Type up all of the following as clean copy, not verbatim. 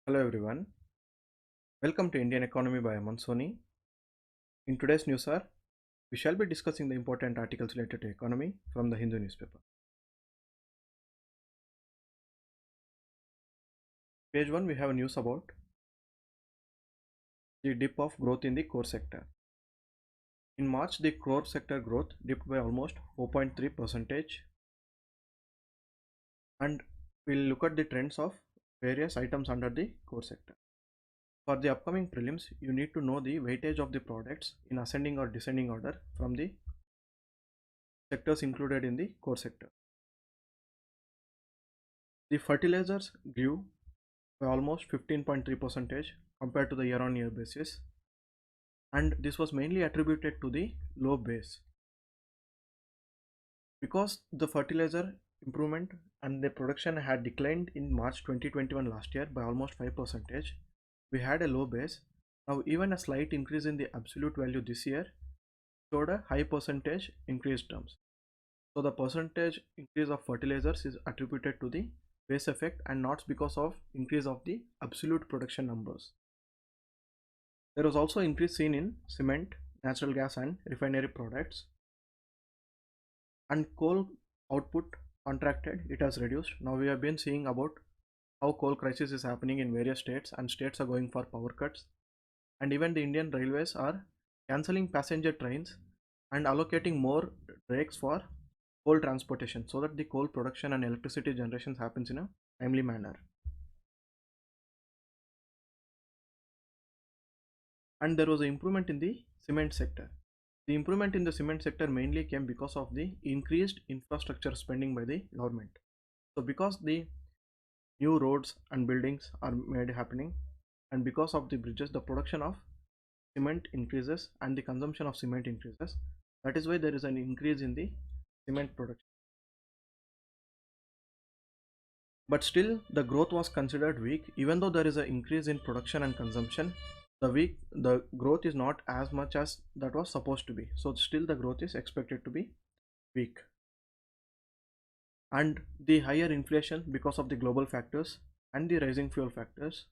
Hello everyone, welcome to Indian Economy by Aman Soni. In today's news, sir, we shall be discussing the important articles related to economy from the Hindu newspaper. Page 1, we have news about the dip of growth in the core sector. In March, the core sector growth dipped by almost 4.3 percentage, and we'll look at the trends of various items under the core sector. For the upcoming prelims, you need to know the weightage of the products in ascending or descending order from the sectors included in the core sector. The fertilizers grew by almost 15.3 percentage compared to the year on year basis, and this was mainly attributed to the low base because the fertilizer improvement and the production had declined in March 2021 last year by almost 5 percentage. We had a low base. Now even a slight increase in the absolute value this year showed a high percentage increase terms. So the percentage increase of fertilizers is attributed to the base effect and not because of increase of the absolute production numbers. There was also increase seen in cement, natural gas and refinery products, and coal output contracted, it has reduced. Now we have been seeing about how coal crisis is happening in various states and states are going for power cuts, and even the Indian railways are cancelling passenger trains and allocating more rakes for coal transportation so that the coal production and electricity generation happens in a timely manner. And there was an improvement in the cement sector. The improvement in the cement sector mainly came because of the increased infrastructure spending by the government. So because the new roads and buildings are made happening, and because of the bridges, the production of cement increases and the consumption of cement increases. That is why there is an increase in the cement production. But still the growth was considered weak. Even though there is an increase in production and consumption, the growth is not as much as that was supposed to be. So still the growth is expected to be weak. And the higher inflation because of the global factors and the rising fuel factors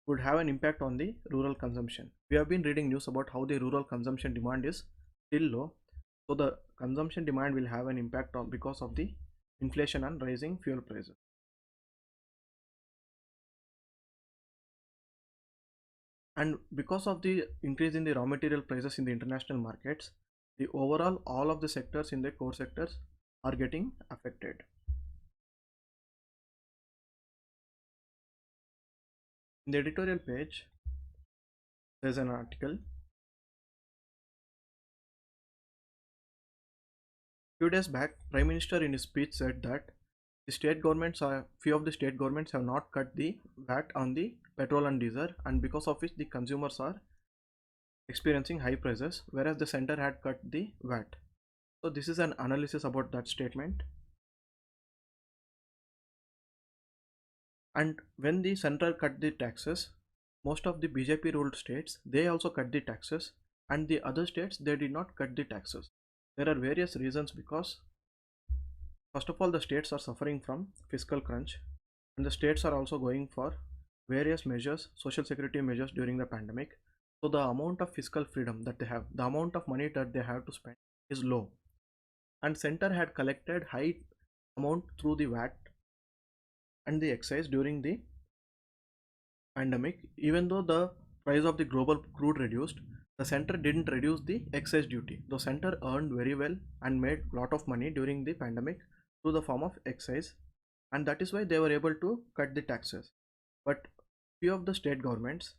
would have an impact on the rural consumption. We have been reading news about how the rural consumption demand is still low. So the consumption demand will have an impact on because of the inflation and rising fuel prices. And because of the increase in the raw material prices in the international markets, the overall all of the sectors in the core sectors are getting affected. In the editorial page, there is an article. Few days back, Prime Minister in his speech said that few of the state governments have not cut the VAT on the petrol and diesel, and because of which the consumers are experiencing high prices, whereas the center had cut the VAT. So this is an analysis about that statement. And when the center cut the taxes, most of the BJP ruled states, they also cut the taxes, and the other states, they did not cut the taxes. There are various reasons, because first of all, the states are suffering from fiscal crunch, and the states are also going for various measures, social security measures during the pandemic. So the amount of fiscal freedom that they have, the amount of money that they have to spend is low, and center had collected high amount through the VAT and the excise during the pandemic. Even though the price of the global crude reduced, the center didn't reduce the excise duty. The center earned very well and made a lot of money during the pandemic through the form of excise, and that is why they were able to cut the taxes. But few of the state governments,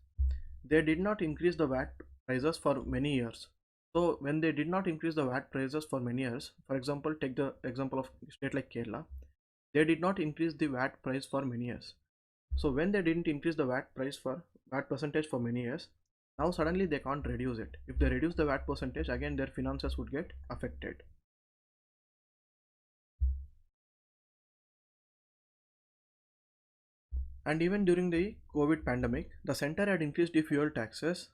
they did not increase the VAT prices for many years. So when they did not increase the VAT prices for many years, for example, take the example of state like Kerala, they did not increase the VAT price for many years. So when they didn't increase the VAT percentage for many years, now suddenly they can't reduce it. If they reduce the VAT percentage, again their finances would get affected. And even during the COVID pandemic, the center had increased the fuel taxes,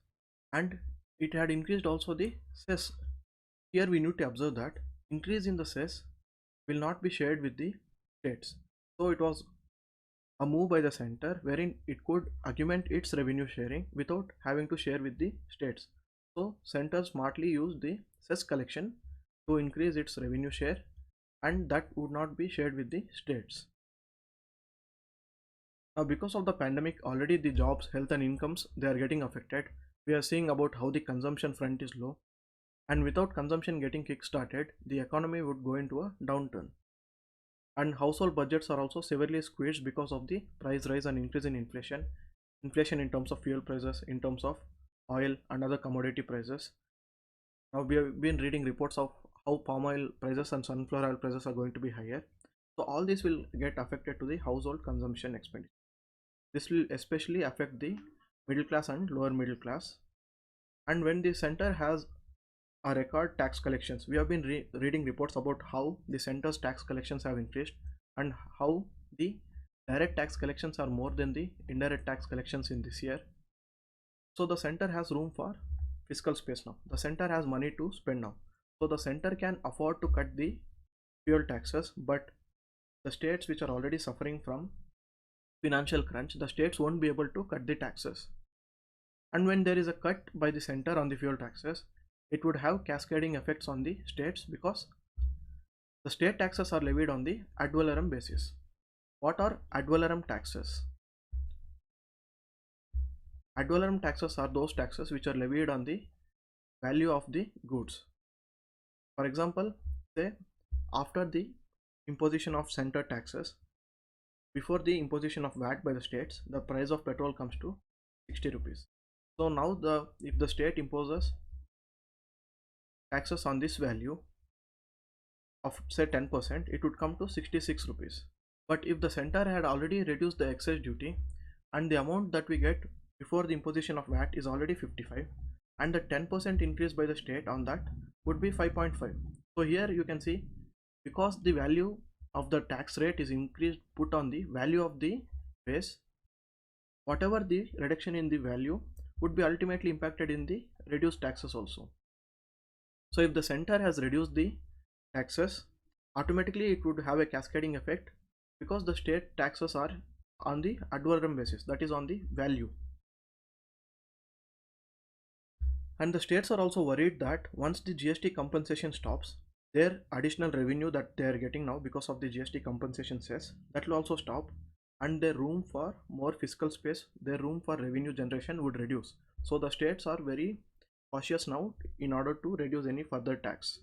and it had increased also the cess. Here we need to observe that increase in the cess will not be shared with the states. So it was a move by the center wherein it could augment its revenue sharing without having to share with the states. So center smartly used the cess collection to increase its revenue share, and that would not be shared with the states. Now because of the pandemic, already the jobs, health and incomes, they are getting affected. We are seeing about how the consumption front is low, and without consumption getting kick-started, the economy would go into a downturn. And household budgets are also severely squeezed because of the price rise and increase in inflation in terms of fuel prices, in terms of oil and other commodity prices. Now we have been reading reports of how palm oil prices and sunflower oil prices are going to be higher. So all this will get affected to the household consumption expenditure. This will especially affect the middle class and lower middle class. And when the center has a record tax collections, we have been reading reports about how the center's tax collections have increased and how the direct tax collections are more than the indirect tax collections in this year. So the center has room for fiscal space now. The center has money to spend now. So the center can afford to cut the fuel taxes, but the states which are already suffering from financial crunch, the states won't be able to cut the taxes. And when there is a cut by the center on the fuel taxes, it would have cascading effects on the states because the state taxes are levied on the ad valorem basis. What are ad valorem taxes? Ad valorem taxes are those taxes which are levied on the value of the goods. For example, say after the imposition of center taxes, before the imposition of VAT by the states, the price of petrol comes to 60 rupees. So now if the state imposes taxes on this value of say 10%, it would come to 66 rupees. But if the center had already reduced the excess duty and the amount that we get before the imposition of VAT is already 55, and the 10% increase by the state on that would be 5.5. So here you can see, because the value of the tax rate is increased put on the value of the base, whatever the reduction in the value would be ultimately impacted in the reduced taxes also. So if the center has reduced the taxes, automatically it would have a cascading effect because the state taxes are on the ad valorem basis, that is on the value. And the states are also worried that once the GST compensation stops, their additional revenue that they are getting now because of the GST compensation cess, that will also stop, and their room for more fiscal space, their room for revenue generation would reduce. So the states are very cautious now in order to reduce any further tax.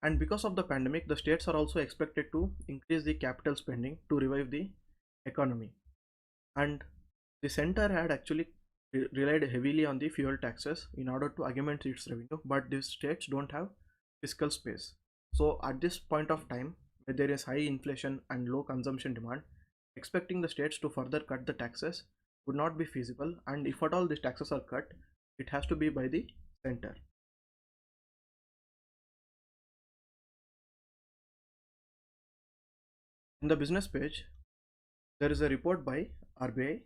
And because of the pandemic, the states are also expected to increase the capital spending to revive the economy. And the center had actually relied heavily on the fuel taxes in order to augment its revenue, but these states don't have fiscal space. So at this point of time, where there is high inflation and low consumption demand, expecting the states to further cut the taxes would not be feasible, and if at all these taxes are cut, it has to be by the center. In the business page, there is a report by RBI.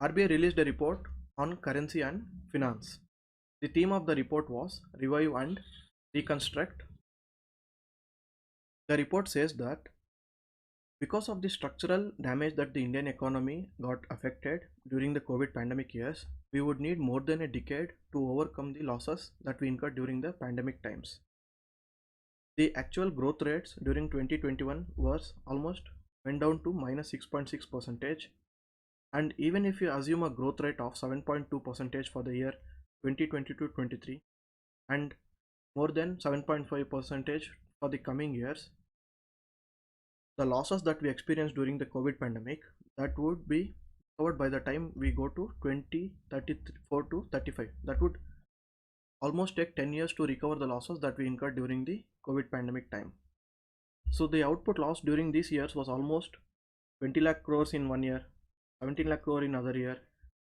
RBI released a report on currency and finance. The theme of the report was Revive and Reconstruct. The report says that because of the structural damage that the Indian economy got affected during the COVID pandemic years, we would need more than a decade to overcome the losses that we incurred during the pandemic times. The actual growth rates during 2021 was almost went down to minus 6.6%, and even if you assume a growth rate of 7.2% for the year 2022-23 and more than 7.5% for the coming years, the losses that we experienced during the COVID pandemic, that would be covered by the time we go to 2034 to 35. That would almost take 10 years to recover the losses that we incurred during the COVID pandemic time. So the output loss during these years was almost 20 lakh crores in one year, 17 lakh crore in another year,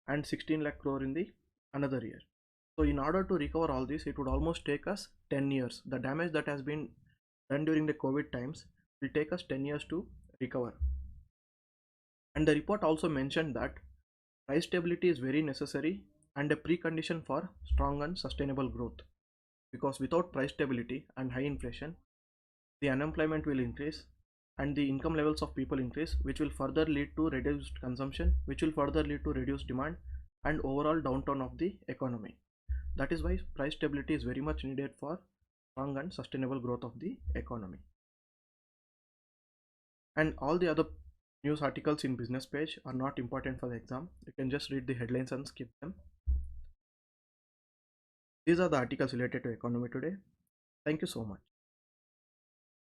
and 16 lakh crore in the another year. So in order to recover all this, it would almost take us 10 years. The damage that has been done during the COVID times will take us 10 years to recover. And the report also mentioned that price stability is very necessary and a precondition for strong and sustainable growth. because without price stability and high inflation, the unemployment will increase and the income levels of people increase, which will further lead to reduced consumption, which will further lead to reduced demand and overall downturn of the economy. That is why price stability is very much needed for strong and sustainable growth of the economy. And all the other news articles in business page are not important for the exam. You can just read the headlines and skip them. These are the articles related to economy today. Thank you so much.